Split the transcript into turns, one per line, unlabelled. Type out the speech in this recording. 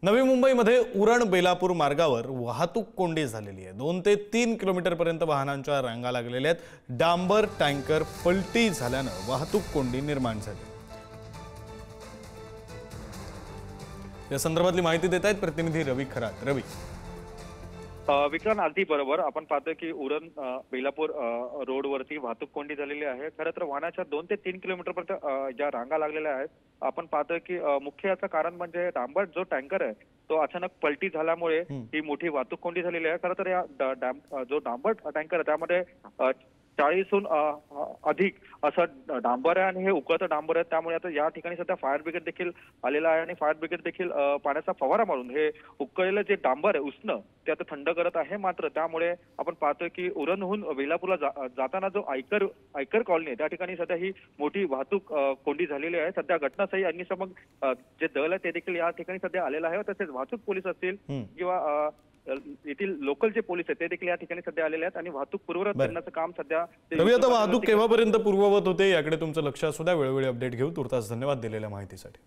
नवी मुंबईमध्ये उरण बेलापूर मार्गावर वाहतूक कोंडी झालेली आहे। 2 ते 3 किलोमीटर पर्यंत वाहनांच्या रांगा लागलेल्या आहेत। डांबर टँकर पलटी झाल्याने वाहतूक कोंडी निर्माण झाली। या संदर्भातली माहिती देत आहेत प्रतिनिधी रवी खरात। रवी,
विक्रांत अगदी बरोबर। आपण पाहतोय की उरण बेलापूर रोडवरती वाहतूक कोंडी झालेली आहे। खरं तर वाहनाच्या 2 ते 3 किलोमीटर पर्यंत ज्या रांगा लागलेल्या आहेत, आपण पाहतोय की मुख्य याचं कारण म्हणजे डांबर जो टँकर आहे तो अचानक पलटी झाल्यामुळे ही मोठी वाहतूक कोंडी झालेली आहे। खरं तर या जो डांबर टँकर आहे त्यामध्ये 40हून अधिक असं डांबर आहे आणि हे उकळतं डांबर आहे। त्यामुळे आता या ठिकाणी सध्या फायर ब्रिगेड देखील आलेला आहे आणि फायर ब्रिगेड देखील पाण्याचा फवारा मारून हे उकळलेलं जे डांबर आहे उष्ण ते आता थंड करत आहे। मात्र त्यामुळे आपण पाहतोय की उरणहून बेलापूरला जाताना जो आयकर कॉलनी आहे त्या ठिकाणी सध्या ही मोठी वाहतूक कोंडी झालेली आहे। सध्या घटनास्थळी अग्निशमन जे दल आहे ते देखील या ठिकाणी सध्या आलेलं आहे। तसेच वाहतूक पोलीस असतील किंवा येथील लोकल जे पोलीस आहेत ते देखील या ठिकाणी सध्या आलेले आहेत आणि वाहतूक पूर्ववत करण्याचं काम सध्या।
रवी, आता वाहतूक केव्हापर्यंत पूर्ववत होते याकडे तुमचं लक्ष असू द्या। वेळोवेळी अपडेट घेऊ। तुर्तास धन्यवाद दिलेल्या माहितीसाठी।